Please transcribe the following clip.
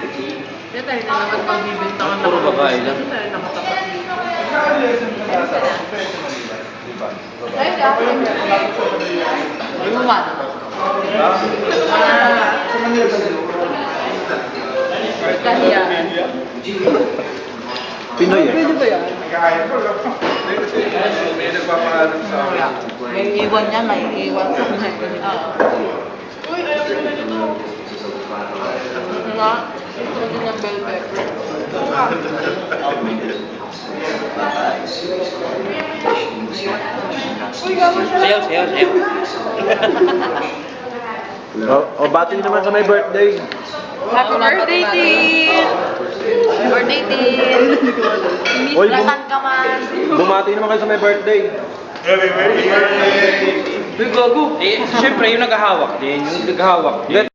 Hindi tayo na naman pagbibintangan Puro babae lang. Hindi tayo nakatapat dito. Ay, dati. Lumuman. Kahiya. Pinoy eh. Pwede ba yan? May nagpapahanap sa akin. May iwan niya, may iwan sa kanya. Uy, ayaw ko na nito. Nga, ito din ang bell pepper. Uy, gawin siya. Sayaw, sayaw, sayaw. O, bati naman sa may birthday. Happy birthday, Tin! Happy birthday, Tin! Uy, Nasaan ka man? bumati naman kayo sa may birthday. Happy birthday! Uy, gago. Eh, siyempre, yung naghahawak din. Yung naghahawak din.